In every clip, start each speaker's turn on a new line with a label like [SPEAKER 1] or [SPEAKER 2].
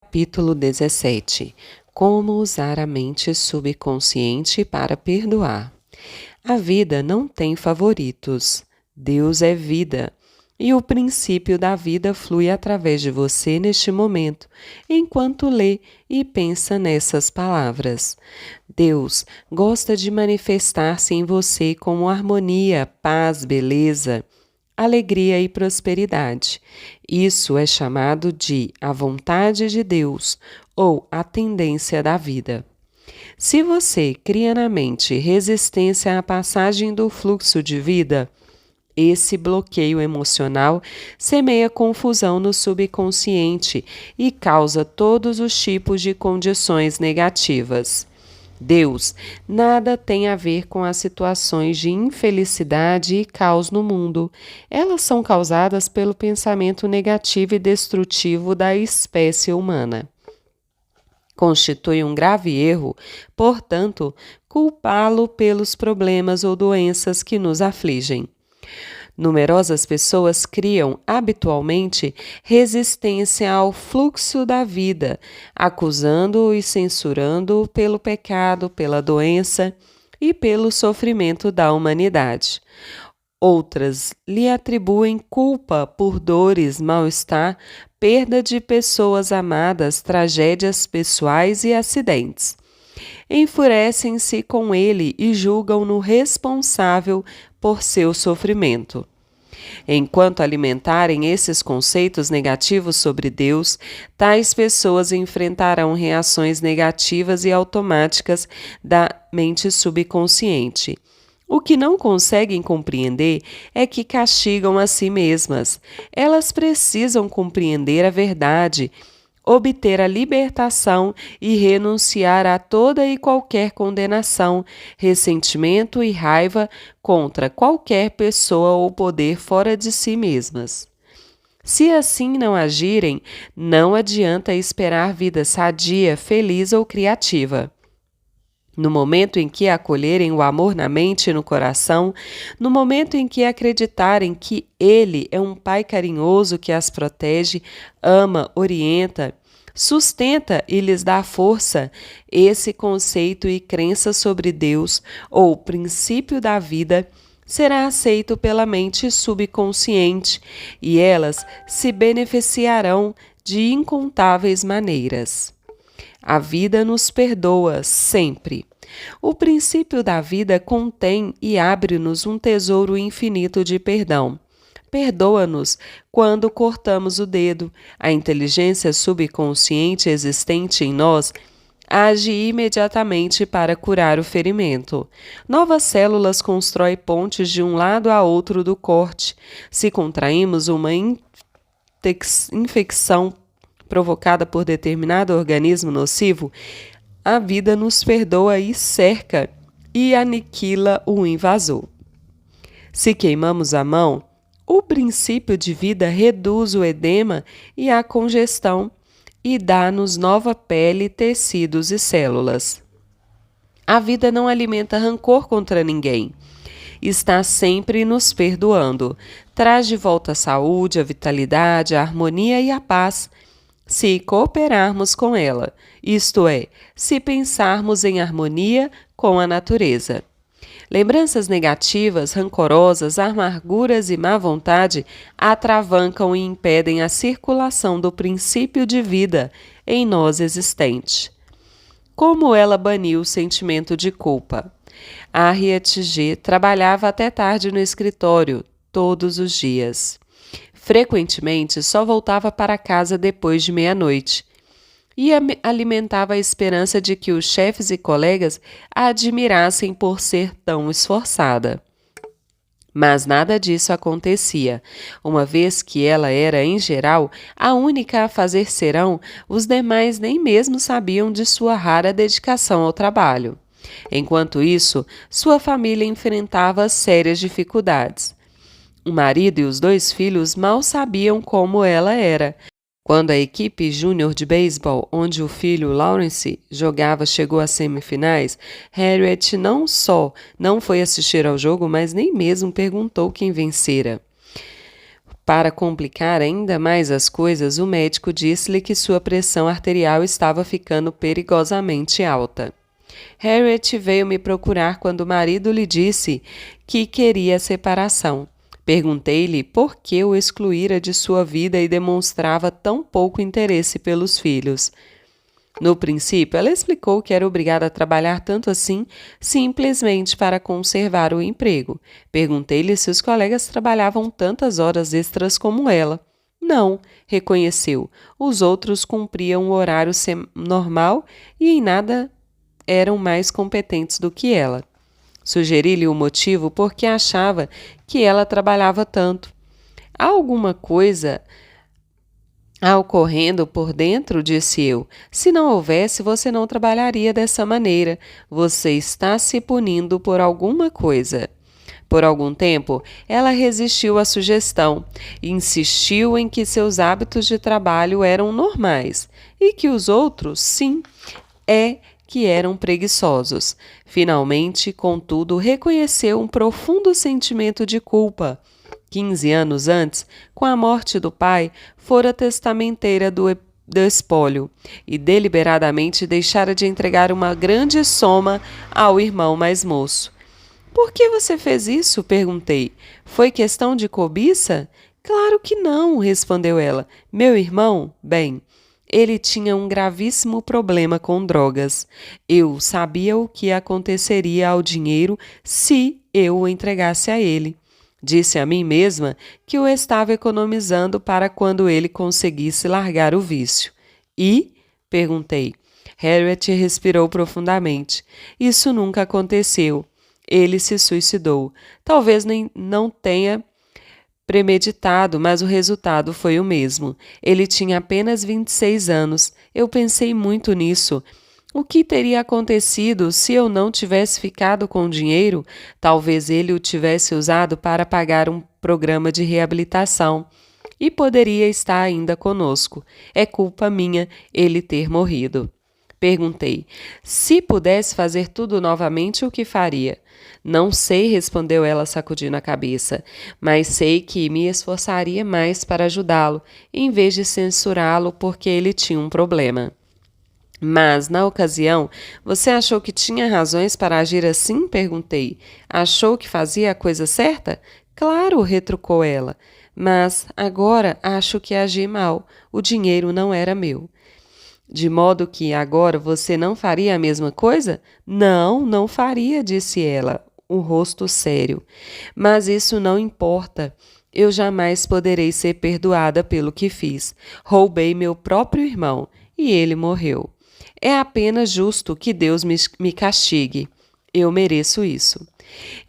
[SPEAKER 1] Capítulo 17. Como usar a mente subconsciente para perdoar. A vida não tem favoritos. Deus é vida. E o princípio da vida flui através de você neste momento, enquanto lê e pensa nessas palavras. Deus gosta de manifestar-se em você como harmonia, paz, beleza, alegria e prosperidade. Isso é chamado de a vontade de Deus ou a tendência da vida. Se você cria na mente resistência à passagem do fluxo de vida, esse bloqueio emocional semeia confusão no subconsciente e causa todos os tipos de condições negativas. Deus nada tem a ver com as situações de infelicidade e caos no mundo. Elas são causadas pelo pensamento negativo e destrutivo da espécie humana. Constitui um grave erro, portanto, culpá-lo pelos problemas ou doenças que nos afligem. Numerosas pessoas criam, habitualmente, resistência ao fluxo da vida, acusando-o e censurando-o pelo pecado, pela doença e pelo sofrimento da humanidade. Outras lhe atribuem culpa por dores, mal-estar, perda de pessoas amadas, tragédias pessoais e acidentes. Enfurecem-se com ele e julgam-no responsável por seu sofrimento. Enquanto alimentarem esses conceitos negativos sobre Deus, tais pessoas enfrentarão reações negativas e automáticas da mente subconsciente. O que não conseguem compreender é que castigam a si mesmas. Elas precisam compreender a verdade, obter a libertação e renunciar a toda e qualquer condenação, ressentimento e raiva contra qualquer pessoa ou poder fora de si mesmas. Se assim não agirem, não adianta esperar vida sadia, feliz ou criativa. No momento em que acolherem o amor na mente e no coração, no momento em que acreditarem que Ele é um Pai carinhoso que as protege, ama, orienta, sustenta e lhes dá força, esse conceito e crença sobre Deus, ou princípio da vida, será aceito pela mente subconsciente e elas se beneficiarão de incontáveis maneiras. A vida nos perdoa sempre. O princípio da vida contém e abre-nos um tesouro infinito de perdão. Perdoa-nos quando cortamos o dedo. A inteligência subconsciente existente em nós age imediatamente para curar o ferimento. Novas células constroem pontes de um lado a outro do corte. Se contraímos uma infecção provocada por determinado organismo nocivo, a vida nos perdoa e cerca e aniquila o invasor. Se queimamos a mão, o princípio de vida reduz o edema e a congestão e dá-nos nova pele, tecidos e células. A vida não alimenta rancor contra ninguém. Está sempre nos perdoando. Traz de volta a saúde, a vitalidade, a harmonia e a paz, se cooperarmos com ela, isto é, se pensarmos em harmonia com a natureza. Lembranças negativas, rancorosas, amarguras e má vontade atravancam e impedem a circulação do princípio de vida em nós existente. Como ela baniu o sentimento de culpa? Harriet G. trabalhava até tarde no escritório, todos os dias. Frequentemente só voltava para casa depois de meia-noite e alimentava a esperança de que os chefes e colegas a admirassem por ser tão esforçada. Mas nada disso acontecia. Uma vez que ela era, em geral, a única a fazer serão, os demais nem mesmo sabiam de sua rara dedicação ao trabalho. Enquanto isso, sua família enfrentava sérias dificuldades. O marido e os 2 filhos mal sabiam como ela era. Quando a equipe júnior de beisebol, onde o filho Lawrence jogava, chegou às semifinais, Harriet não só não foi assistir ao jogo, mas nem mesmo perguntou quem vencera. Para complicar ainda mais as coisas, o médico disse-lhe que sua pressão arterial estava ficando perigosamente alta. Harriet veio me procurar quando o marido lhe disse que queria a separação. Perguntei-lhe por que o excluíra de sua vida e demonstrava tão pouco interesse pelos filhos. No princípio, ela explicou que era obrigada a trabalhar tanto assim simplesmente para conservar o emprego. Perguntei-lhe se os colegas trabalhavam tantas horas extras como ela. Não, reconheceu. Os outros cumpriam o horário normal e em nada eram mais competentes do que ela. Sugeri-lhe o motivo porque achava que ela trabalhava tanto. Há alguma coisa ocorrendo por dentro, disse eu. Se não houvesse, você não trabalharia dessa maneira. Você está se punindo por alguma coisa. Por algum tempo, ela resistiu à sugestão e insistiu em que seus hábitos de trabalho eram normais e que os outros, sim, que eram preguiçosos. Finalmente, contudo, reconheceu um profundo sentimento de culpa. 15 anos antes, com a morte do pai, fora testamenteira do espólio e deliberadamente deixara de entregar uma grande soma ao irmão mais moço. Por que você fez isso? Perguntei. Foi questão de cobiça? Claro que não, respondeu ela. Meu irmão, bem, ele tinha um gravíssimo problema com drogas. Eu sabia o que aconteceria ao dinheiro se eu o entregasse a ele. Disse a mim mesma que o estava economizando para quando ele conseguisse largar o vício. E? Perguntei. Harriet respirou profundamente. Isso nunca aconteceu. Ele se suicidou. Talvez nem não tenha premeditado, mas o resultado foi o mesmo. Ele tinha apenas 26 anos. Eu pensei muito nisso. O que teria acontecido se eu não tivesse ficado com o dinheiro? Talvez ele o tivesse usado para pagar um programa de reabilitação. E poderia estar ainda conosco. É culpa minha ele ter morrido. Perguntei. Se pudesse fazer tudo novamente, o que faria? Não sei, respondeu ela sacudindo a cabeça, mas sei que me esforçaria mais para ajudá-lo, em vez de censurá-lo porque ele tinha um problema. Mas, na ocasião, você achou que tinha razões para agir assim? Perguntei. Achou que fazia a coisa certa? Claro, retrucou ela. Mas, agora, acho que agi mal. O dinheiro não era meu. De modo que agora você não faria a mesma coisa? Não, não faria, disse ela, o rosto sério. Mas isso não importa. Eu jamais poderei ser perdoada pelo que fiz. Roubei meu próprio irmão e ele morreu. É apenas justo que Deus me castigue. Eu mereço isso.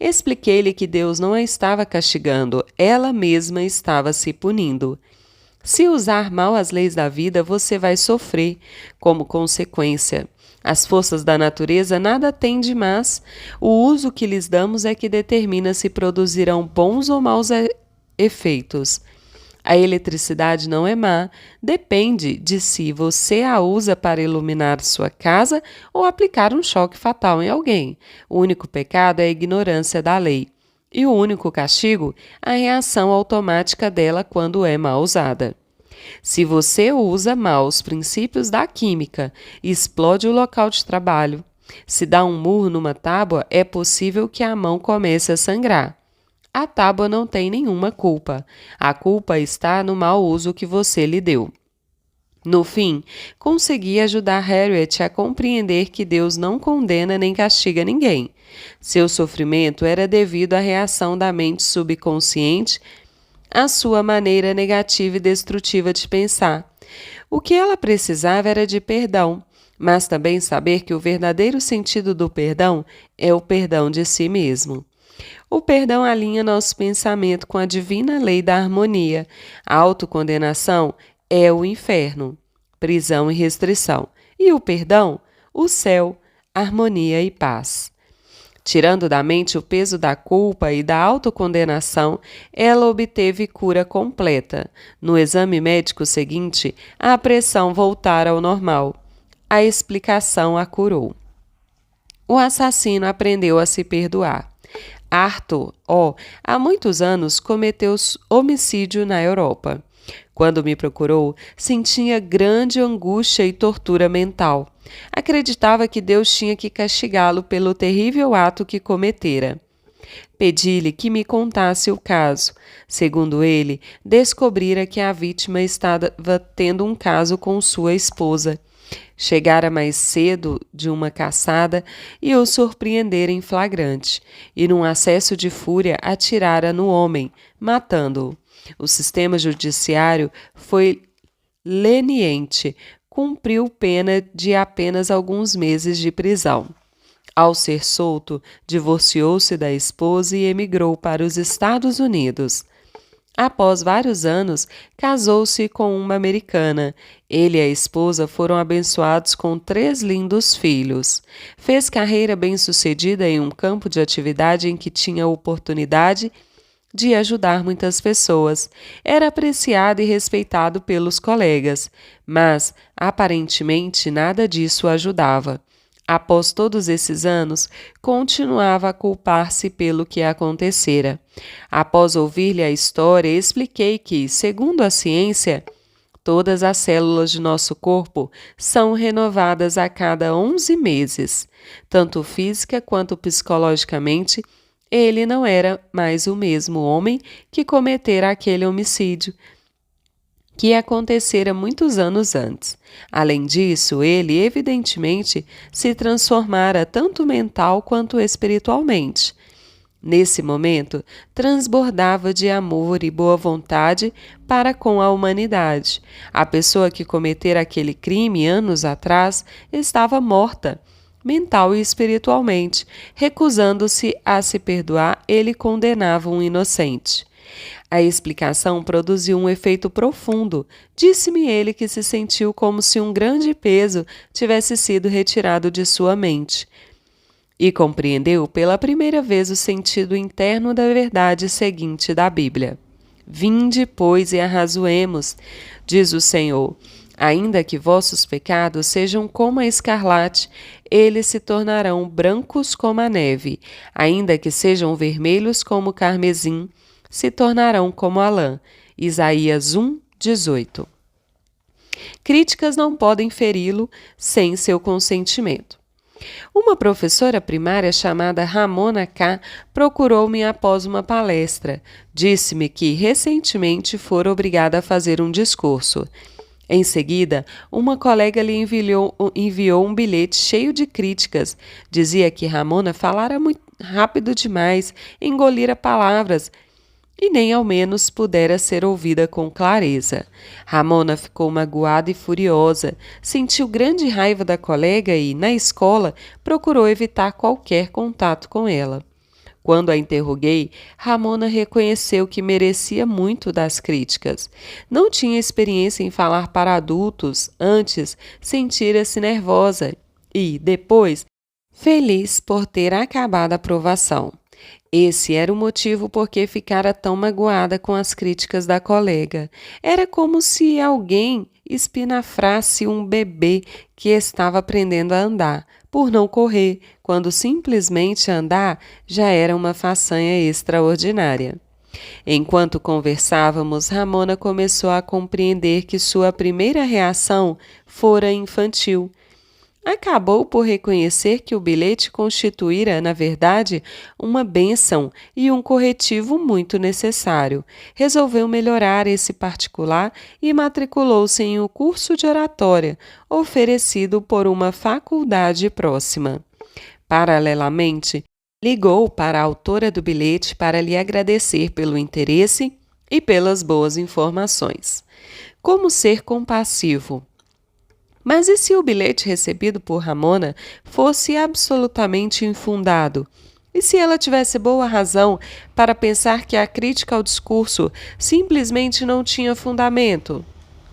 [SPEAKER 1] Expliquei-lhe que Deus não a estava castigando, ela mesma estava se punindo. Se usar mal as leis da vida, você vai sofrer como consequência. As forças da natureza nada têm de más. O uso que lhes damos é que determina se produzirão bons ou maus efeitos. A eletricidade não é má, depende de se você a usa para iluminar sua casa ou aplicar um choque fatal em alguém. O único pecado é a ignorância da lei. E o único castigo, a reação automática dela quando é mal usada. Se você usa mal os princípios da química, explode o local de trabalho. Se dá um murro numa tábua, é possível que a mão comece a sangrar. A tábua não tem nenhuma culpa. A culpa está no mau uso que você lhe deu. No fim, consegui ajudar Harriet a compreender que Deus não condena nem castiga ninguém. Seu sofrimento era devido à reação da mente subconsciente à sua maneira negativa e destrutiva de pensar. O que ela precisava era de perdão, mas também saber que o verdadeiro sentido do perdão é o perdão de si mesmo. O perdão alinha nosso pensamento com a divina lei da harmonia. A autocondenação é o inferno, prisão e restrição. E o perdão, o céu, harmonia e paz. Tirando da mente o peso da culpa e da autocondenação, ela obteve cura completa. No exame médico seguinte, a pressão voltara ao normal. A explicação a curou. O assassino aprendeu a se perdoar. Arthur, há muitos anos cometeu homicídio na Europa. Quando me procurou, sentia grande angústia e tortura mental. Acreditava que Deus tinha que castigá-lo pelo terrível ato que cometera. Pedi-lhe que me contasse o caso. Segundo ele, descobrira que a vítima estava tendo um caso com sua esposa. Chegara mais cedo de uma caçada e o surpreendera em flagrante, e num acesso de fúria atirara no homem, matando-o. O sistema judiciário foi leniente, cumpriu pena de apenas alguns meses de prisão. Ao ser solto, divorciou-se da esposa e emigrou para os Estados Unidos. Após vários anos, casou-se com uma americana. Ele e a esposa foram abençoados com 3 lindos filhos. Fez carreira bem-sucedida em um campo de atividade em que tinha oportunidade de ajudar muitas pessoas. Era apreciado e respeitado pelos colegas, mas, aparentemente, nada disso ajudava. Após todos esses anos, continuava a culpar-se pelo que acontecera. Após ouvir-lhe a história, expliquei que, segundo a ciência, todas as células de nosso corpo são renovadas a cada 11 meses. Tanto física quanto psicologicamente, ele não era mais o mesmo homem que cometera aquele homicídio que acontecera muitos anos antes. Além disso, ele, evidentemente, se transformara tanto mental quanto espiritualmente. Nesse momento, transbordava de amor e boa vontade para com a humanidade. A pessoa que cometera aquele crime anos atrás estava morta, mental e espiritualmente. Recusando-se a se perdoar, ele condenava um inocente. A explicação produziu um efeito profundo. Disse-me ele que se sentiu como se um grande peso tivesse sido retirado de sua mente. E compreendeu pela primeira vez o sentido interno da verdade seguinte da Bíblia. Vinde, pois, e arrazoemos, diz o Senhor. Ainda que vossos pecados sejam como a escarlate, eles se tornarão brancos como a neve. Ainda que sejam vermelhos como o carmesim, se tornarão como a lã. Isaías 1:18. Críticas não podem feri-lo sem seu consentimento. Uma professora primária chamada Ramona K. procurou-me após uma palestra. Disse-me que recentemente fora obrigada a fazer um discurso. Em seguida, uma colega lhe enviou um bilhete cheio de críticas. Dizia que Ramona falara muito rápido demais, engolira palavras e nem ao menos pudera ser ouvida com clareza. Ramona ficou magoada e furiosa, sentiu grande raiva da colega e, na escola, procurou evitar qualquer contato com ela. Quando a interroguei, Ramona reconheceu que merecia muito das críticas. Não tinha experiência em falar para adultos, antes sentira-se nervosa e, depois, feliz por ter acabado a provação. Esse era o motivo por que ficara tão magoada com as críticas da colega. Era como se alguém espinafrasse um bebê que estava aprendendo a andar, por não correr, quando simplesmente andar já era uma façanha extraordinária. Enquanto conversávamos, Ramona começou a compreender que sua primeira reação fora infantil. Acabou por reconhecer que o bilhete constituíra, na verdade, uma bênção e um corretivo muito necessário. Resolveu melhorar esse particular e matriculou-se em um curso de oratória, oferecido por uma faculdade próxima. Paralelamente, ligou para a autora do bilhete para lhe agradecer pelo interesse e pelas boas informações. Como ser compassivo? Mas e se o bilhete recebido por Ramona fosse absolutamente infundado? E se ela tivesse boa razão para pensar que a crítica ao discurso simplesmente não tinha fundamento?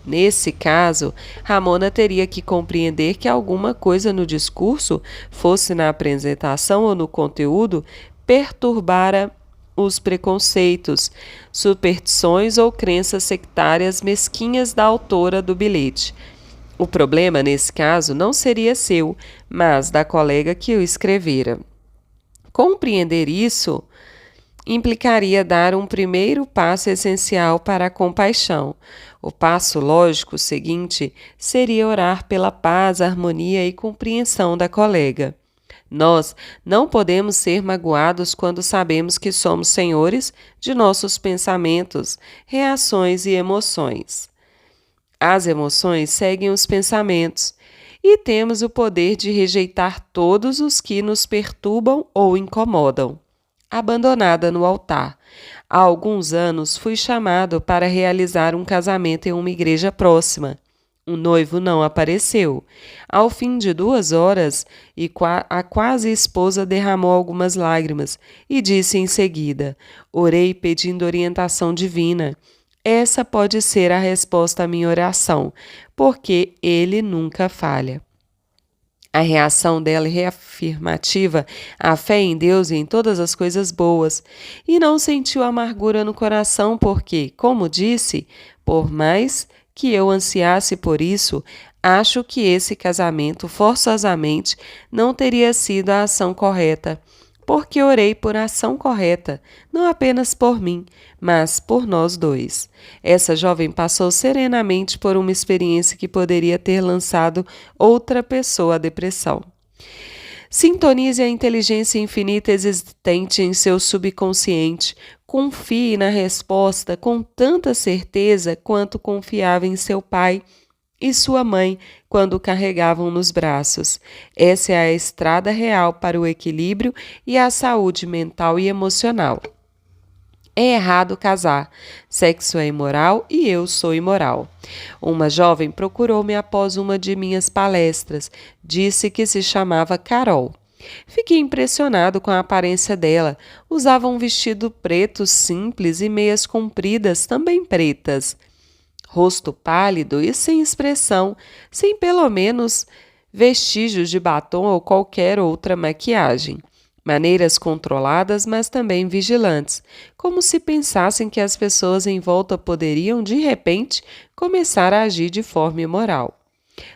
[SPEAKER 1] Nesse caso, Ramona teria que compreender que alguma coisa no discurso, fosse na apresentação ou no conteúdo, perturbara os preconceitos, superstições ou crenças sectárias mesquinhas da autora do bilhete. O problema, nesse caso, não seria seu, mas da colega que o escrevera. Compreender isso implicaria dar um primeiro passo essencial para a compaixão. O passo lógico seguinte seria orar pela paz, harmonia e compreensão da colega. Nós não podemos ser magoados quando sabemos que somos senhores de nossos pensamentos, reações e emoções. As emoções seguem os pensamentos e temos o poder de rejeitar todos os que nos perturbam ou incomodam. Abandonada no altar. Há alguns anos fui chamado para realizar um casamento em uma igreja próxima. O noivo não apareceu. Ao fim de 2 horas, a quase esposa derramou algumas lágrimas e disse em seguida: orei pedindo orientação divina. Essa pode ser a resposta à minha oração, porque ele nunca falha. A reação dela é reafirmativa à fé em Deus e em todas as coisas boas, e não sentiu amargura no coração porque, como disse, por mais que eu ansiasse por isso, acho que esse casamento forçosamente não teria sido a ação correta, porque orei por ação correta, não apenas por mim, mas por nós dois. Essa jovem passou serenamente por uma experiência que poderia ter lançado outra pessoa à depressão. Sintonize a inteligência infinita existente em seu subconsciente. Confie na resposta com tanta certeza quanto confiava em seu pai e sua mãe quando o carregavam nos braços. Essa é a estrada real para o equilíbrio e a saúde mental e emocional. É errado casar. Sexo é imoral e eu sou imoral. Uma jovem procurou-me após uma de minhas palestras. Disse que se chamava Carol. Fiquei impressionado com a aparência dela. Usava um vestido preto simples e meias compridas, também pretas. Rosto pálido e sem expressão, sem pelo menos vestígios de batom ou qualquer outra maquiagem. Maneiras controladas, mas também vigilantes, como se pensassem que as pessoas em volta poderiam, de repente, começar a agir de forma imoral.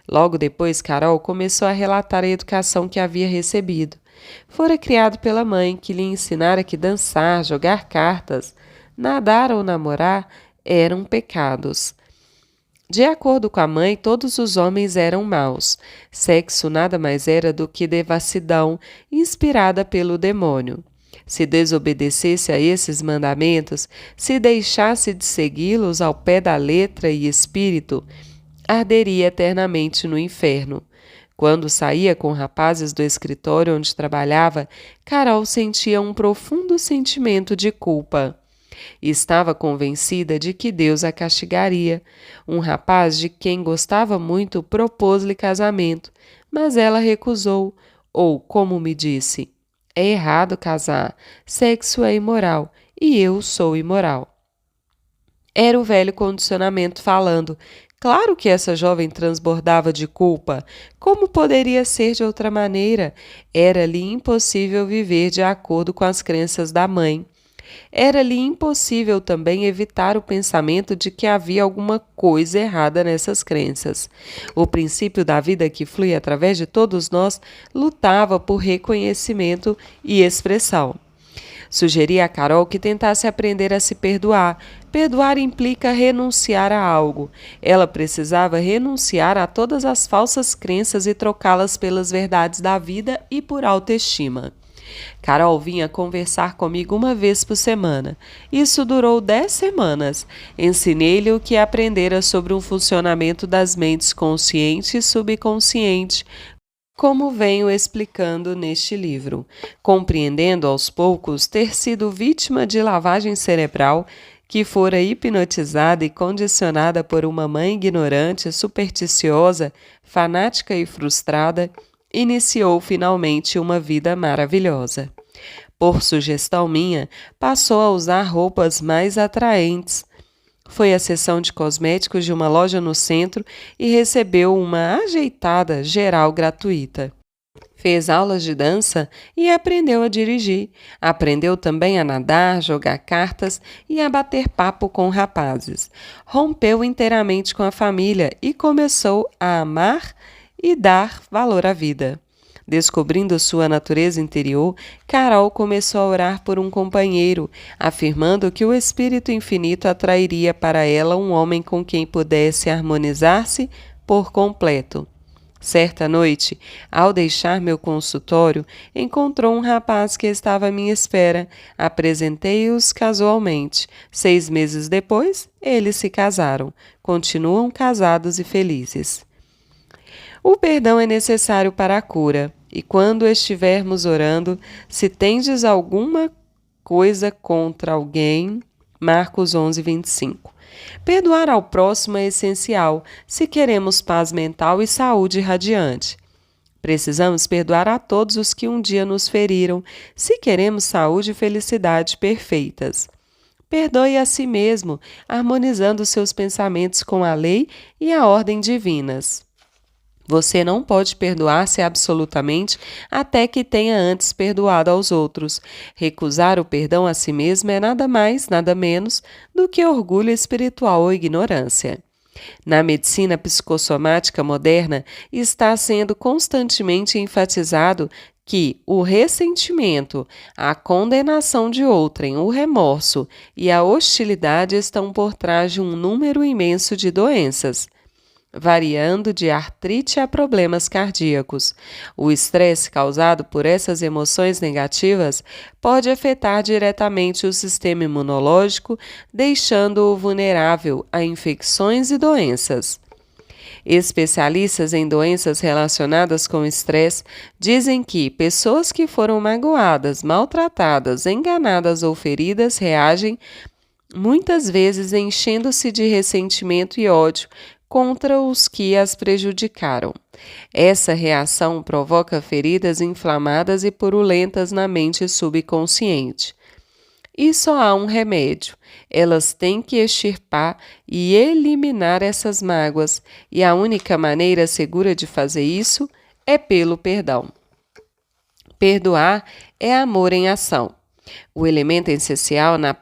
[SPEAKER 1] Logo depois, Carol começou a relatar a educação que havia recebido. Fora criado pela mãe, que lhe ensinara que dançar, jogar cartas, nadar ou namorar eram pecados. De acordo com a mãe, todos os homens eram maus. Sexo nada mais era do que devassidão inspirada pelo demônio. Se desobedecesse a esses mandamentos, se deixasse de segui-los ao pé da letra e espírito, arderia eternamente no inferno. Quando saía com rapazes do escritório onde trabalhava, Carol sentia um profundo sentimento de culpa. Estava convencida de que Deus a castigaria. Um rapaz de quem gostava muito propôs-lhe casamento, mas ela recusou, ou, como me disse, é errado casar, sexo é imoral e eu sou imoral. Era o velho condicionamento falando. Claro que essa jovem transbordava de culpa. Como poderia ser de outra maneira? Era-lhe impossível viver de acordo com as crenças da mãe. Era-lhe impossível também evitar o pensamento de que havia alguma coisa errada nessas crenças. O princípio da vida que flui através de todos nós lutava por reconhecimento e expressão. Sugeri a Carol que tentasse aprender a se perdoar. Perdoar implica renunciar a algo. Ela precisava renunciar a todas as falsas crenças e trocá-las pelas verdades da vida e por autoestima. Carol vinha conversar comigo uma vez por semana. Isso durou 10 semanas. Ensinei-lhe o que aprendera sobre o funcionamento das mentes consciente e subconsciente, como venho explicando neste livro. Compreendendo aos poucos ter sido vítima de lavagem cerebral, que fora hipnotizada e condicionada por uma mãe ignorante, supersticiosa, fanática e frustrada, iniciou finalmente uma vida maravilhosa. Por sugestão minha, passou a usar roupas mais atraentes. Foi à seção de cosméticos de uma loja no centro e recebeu uma ajeitada geral gratuita. Fez aulas de dança e aprendeu a dirigir. Aprendeu também a nadar, jogar cartas e a bater papo com rapazes. Rompeu inteiramente com a família e começou a amar e dar valor à vida. Descobrindo sua natureza interior, Carol começou a orar por um companheiro, afirmando que o Espírito Infinito atrairia para ela um homem com quem pudesse harmonizar-se por completo. Certa noite, ao deixar meu consultório, encontrou um rapaz que estava à minha espera. Apresentei-os casualmente. 6 meses depois, eles se casaram. Continuam casados e felizes. O perdão é necessário para a cura, e quando estivermos orando, se tendes alguma coisa contra alguém, Marcos 11, 25. Perdoar ao próximo é essencial se queremos paz mental e saúde radiante. Precisamos perdoar a todos os que um dia nos feriram, se queremos saúde e felicidade perfeitas. Perdoe a si mesmo, harmonizando seus pensamentos com a lei e a ordem divinas. Você não pode perdoar-se absolutamente até que tenha antes perdoado aos outros. Recusar o perdão a si mesmo é nada mais, nada menos do que orgulho espiritual ou ignorância. Na medicina psicossomática moderna, está sendo constantemente enfatizado que o ressentimento, a condenação de outrem, o remorso e a hostilidade estão por trás de um número imenso de doenças, variando de artrite a problemas cardíacos. O estresse causado por essas emoções negativas pode afetar diretamente o sistema imunológico, deixando-o vulnerável a infecções e doenças. Especialistas em doenças relacionadas com estresse dizem que pessoas que foram magoadas, maltratadas, enganadas ou feridas reagem muitas vezes enchendo-se de ressentimento e ódio contra os que as prejudicaram. Essa reação provoca feridas inflamadas e purulentas na mente subconsciente. E só há um remédio. Elas têm que extirpar e eliminar essas mágoas, e a única maneira segura de fazer isso é pelo perdão. Perdoar é amor em ação. O elemento essencial na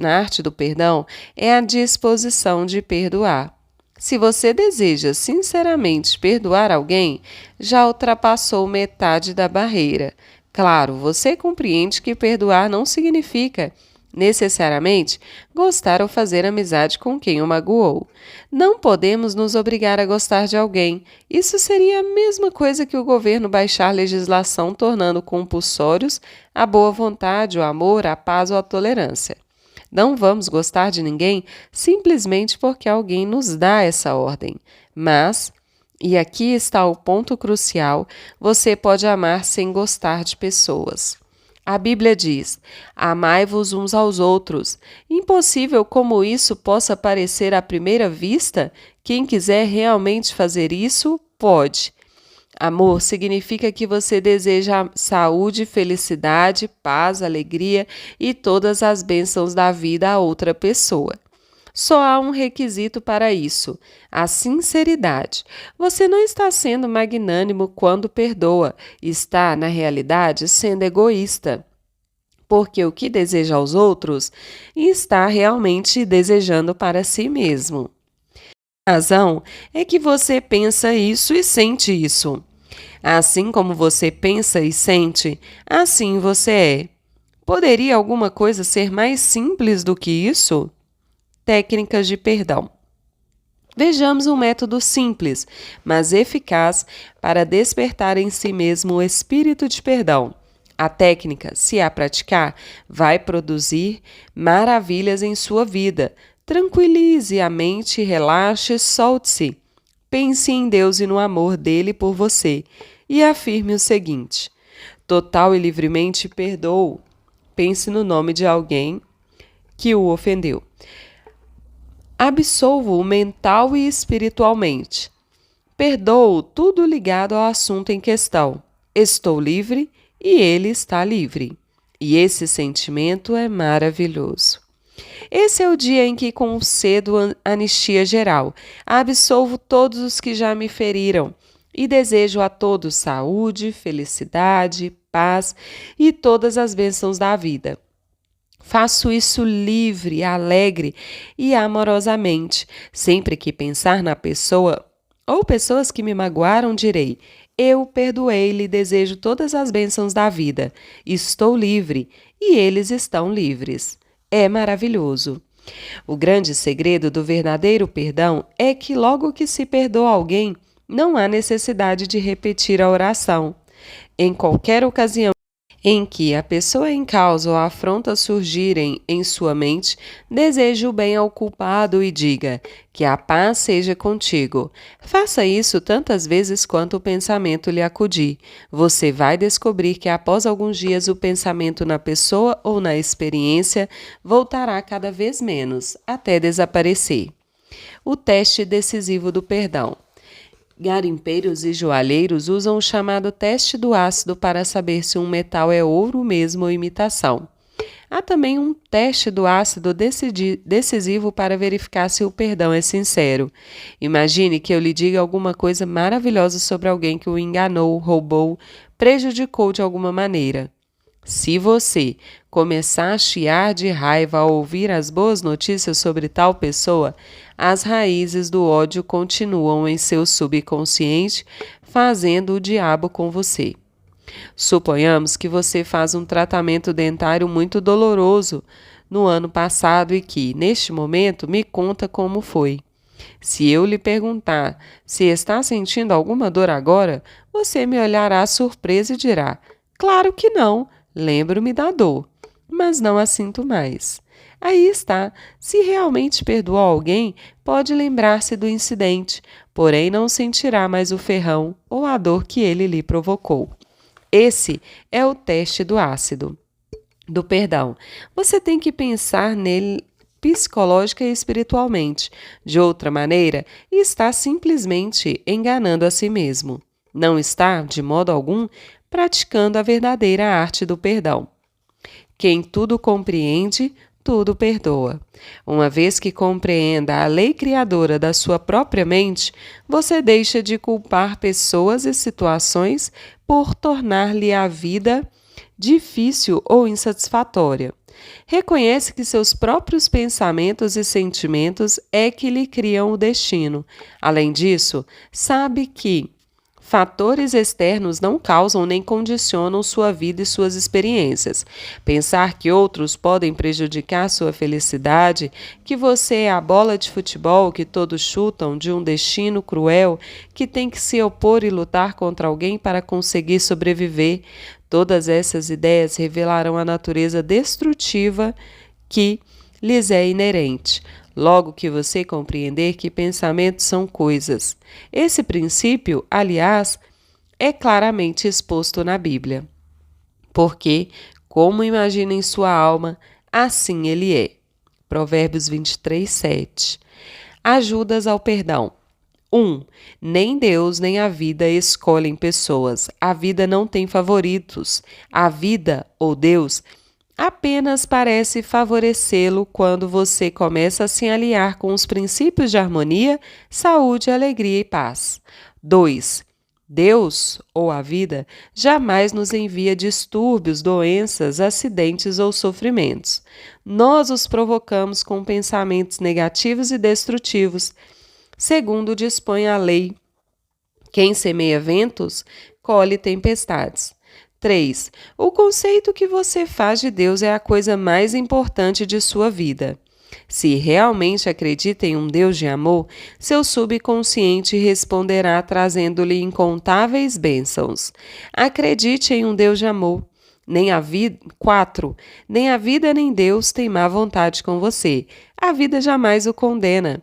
[SPEAKER 1] arte do perdão é a disposição de perdoar. Se você deseja sinceramente perdoar alguém, já ultrapassou metade da barreira. Claro, você compreende que perdoar não significa necessariamente gostar ou fazer amizade com quem o magoou. Não podemos nos obrigar a gostar de alguém. Isso seria a mesma coisa que o governo baixar legislação tornando compulsórios a boa vontade, o amor, a paz ou a tolerância. Não vamos gostar de ninguém simplesmente porque alguém nos dá essa ordem. Mas, e aqui está o ponto crucial, você pode amar sem gostar de pessoas. A Bíblia diz: amai-vos uns aos outros. Impossível como isso possa parecer à primeira vista, quem quiser realmente fazer isso, pode. Amor significa que você deseja saúde, felicidade, paz, alegria e todas as bênçãos da vida a outra pessoa. Só há um requisito para isso: a sinceridade. Você não está sendo magnânimo quando perdoa, está, na realidade, sendo egoísta. Porque o que deseja aos outros está realmente desejando para si mesmo. A razão é que você pensa isso e sente isso. Assim como você pensa e sente, assim você é. Poderia alguma coisa ser mais simples do que isso? Técnicas de perdão. Vejamos um método simples, mas eficaz para despertar em si mesmo o espírito de perdão. A técnica, se a praticar, vai produzir maravilhas em sua vida. Tranquilize a mente, relaxe, solte-se. Pense em Deus e no amor dele por você e afirme o seguinte: total e livremente perdoo. Pense no nome de alguém que o ofendeu. Absolvo-o mental e espiritualmente. Perdoo tudo ligado ao assunto em questão. Estou livre e ele está livre. E esse sentimento é maravilhoso. Esse é o dia em que concedo anistia geral. Absolvo todos os que já me feriram e desejo a todos saúde, felicidade, paz e todas as bênçãos da vida. Faço isso livre, alegre e amorosamente. Sempre que pensar na pessoa Ou pessoas que me magoaram, direi: eu perdoei e lhe desejo todas as bênçãos da vida. Estou livre e eles estão livres. É maravilhoso. O grande segredo do verdadeiro perdão é que logo que se perdoa alguém, não há necessidade de repetir a oração. Em qualquer ocasião em que a pessoa em causa ou a afronta surgirem em sua mente, deseje o bem ao culpado e diga: que a paz seja contigo. Faça isso tantas vezes quanto o pensamento lhe acudir. Você vai descobrir que após alguns dias o pensamento na pessoa ou na experiência voltará cada vez menos, até desaparecer. O teste decisivo do perdão. Garimpeiros e joalheiros usam o chamado teste do ácido para saber se um metal é ouro mesmo ou imitação. Há também um teste do ácido decisivo para verificar se o perdão é sincero. Imagine que eu lhe diga alguma coisa maravilhosa sobre alguém que o enganou, roubou, prejudicou de alguma maneira. Se você começar a chiar de raiva ao ouvir as boas notícias sobre tal pessoa, as raízes do ódio continuam em seu subconsciente, fazendo o diabo com você. Suponhamos que você faz um tratamento dentário muito doloroso no ano passado e que, neste momento, me conta como foi. Se eu lhe perguntar se está sentindo alguma dor agora, você me olhará surpresa e dirá: claro que não, lembro-me da dor, mas não a sinto mais. Aí está. Se realmente perdoou alguém, pode lembrar-se do incidente, porém não sentirá mais o ferrão ou a dor que ele lhe provocou. Esse é o teste do ácido, do perdão. Você tem que pensar nele psicológica e espiritualmente. De outra maneira, está simplesmente enganando a si mesmo. Não está, de modo algum, praticando a verdadeira arte do perdão. Quem tudo compreende, tudo perdoa. Uma vez que compreenda a lei criadora da sua própria mente, você deixa de culpar pessoas e situações por tornar-lhe a vida difícil ou insatisfatória. Reconhece que seus próprios pensamentos e sentimentos é que lhe criam o destino. Além disso, sabe que fatores externos não causam nem condicionam sua vida e suas experiências. Pensar que outros podem prejudicar sua felicidade, que você é a bola de futebol que todos chutam, de um destino cruel, que tem que se opor e lutar contra alguém para conseguir sobreviver. Todas essas ideias revelarão a natureza destrutiva que lhes é inerente. Logo que você compreender que pensamentos são coisas. Esse princípio, aliás, é claramente exposto na Bíblia. Porque, como imagina em sua alma, assim ele é. Provérbios 23, 7. Ajudas ao perdão. 1. Nem Deus nem a vida escolhem pessoas. A vida não tem favoritos. A vida, ou Deus, apenas parece favorecê-lo quando você começa a se alinhar com os princípios de harmonia, saúde, alegria e paz. 2. Deus, ou a vida, jamais nos envia distúrbios, doenças, acidentes ou sofrimentos. Nós os provocamos com pensamentos negativos e destrutivos, segundo dispõe a lei. Quem semeia ventos, colhe tempestades. 3. O conceito que você faz de Deus é a coisa mais importante de sua vida. Se realmente acredita em um Deus de amor, seu subconsciente responderá trazendo-lhe incontáveis bênçãos. Acredite em um Deus de amor. 4. Nem a vida nem Deus têm má vontade com você. A vida jamais o condena.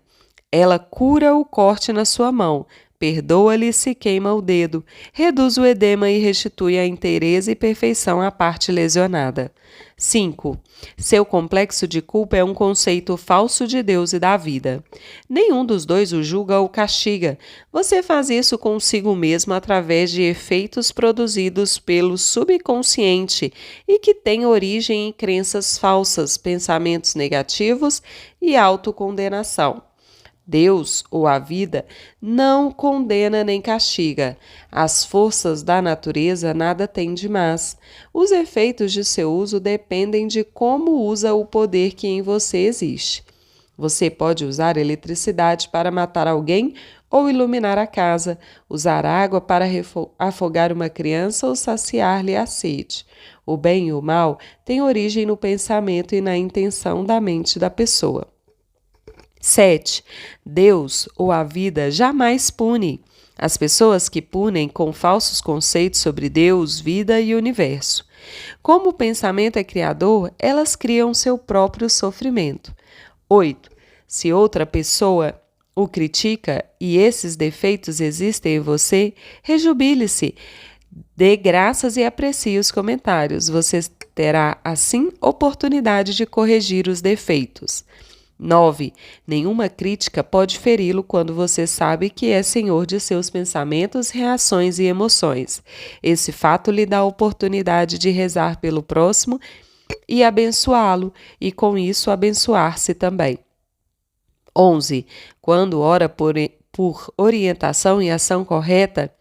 [SPEAKER 1] Ela cura o corte na sua mão, perdoa-lhe se queima o dedo, reduz o edema e restitui a inteireza e perfeição à parte lesionada. 5. Seu complexo de culpa é um conceito falso de Deus e da vida. Nenhum dos dois o julga ou castiga. Você faz isso consigo mesmo através de efeitos produzidos pelo subconsciente e que têm origem em crenças falsas, pensamentos negativos e autocondenação. Deus, ou a vida, não condena nem castiga. As forças da natureza nada têm de más. Os efeitos de seu uso dependem de como usa o poder que em você existe. Você pode usar eletricidade para matar alguém ou iluminar a casa, usar água para afogar uma criança ou saciar-lhe a sede. O bem e o mal têm origem no pensamento e na intenção da mente da pessoa. 7. Deus ou a vida jamais pune. As pessoas que punem com falsos conceitos sobre Deus, vida e universo. Como o pensamento é criador, elas criam seu próprio sofrimento. 8. Se outra pessoa o critica e esses defeitos existem em você, rejubile-se, dê graças e aprecie os comentários. Você terá, assim, oportunidade de corrigir os defeitos. 9. Nenhuma crítica pode feri-lo quando você sabe que é senhor de seus pensamentos, reações e emoções. Esse fato lhe dá a oportunidade de rezar pelo próximo e abençoá-lo, e com isso abençoar-se também. 11. Quando ora por orientação e ação correta,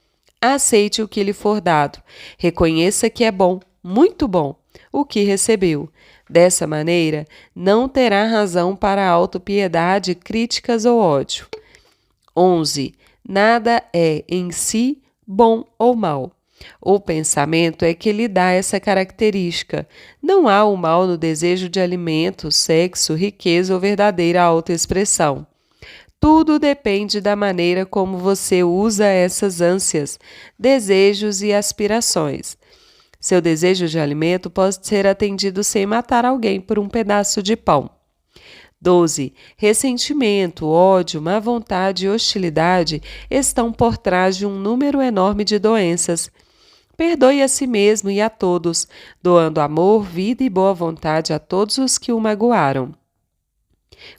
[SPEAKER 1] aceite o que lhe for dado. Reconheça que é bom, muito bom, o que recebeu. Dessa maneira, não terá razão para autopiedade, críticas ou ódio. 11. Nada é, em si, bom ou mal. O pensamento é que lhe dá essa característica. Não há o mal no desejo de alimento, sexo, riqueza ou verdadeira autoexpressão. Tudo depende da maneira como você usa essas ânsias, desejos e aspirações. Seu desejo de alimento pode ser atendido sem matar alguém por um pedaço de pão. 12. Ressentimento, ódio, má vontade e hostilidade estão por trás de um número enorme de doenças. Perdoe a si mesmo e a todos, doando amor, vida e boa vontade a todos os que o magoaram.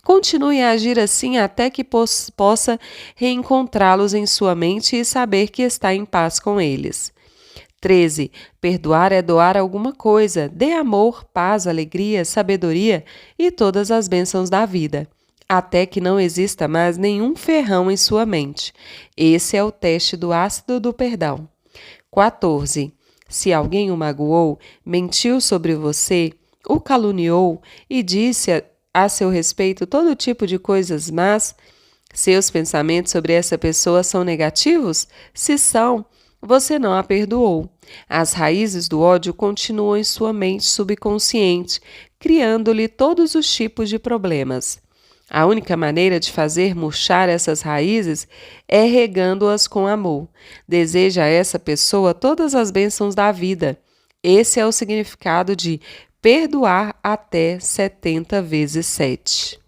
[SPEAKER 1] Continue a agir assim até que possa reencontrá-los em sua mente e saber que está em paz com eles. 13. Perdoar é doar alguma coisa. Dê amor, paz, alegria, sabedoria e todas as bênçãos da vida, até que não exista mais nenhum ferrão em sua mente. Esse é o teste do ácido do perdão. 14. Se alguém o magoou, mentiu sobre você, o caluniou e disse a seu respeito todo tipo de coisas más, seus pensamentos sobre essa pessoa são negativos? Se são, você não a perdoou. As raízes do ódio continuam em sua mente subconsciente, criando-lhe todos os tipos de problemas. A única maneira de fazer murchar essas raízes é regando-as com amor. Deseja a essa pessoa todas as bênçãos da vida. Esse é o significado de perdoar até 70 vezes 7.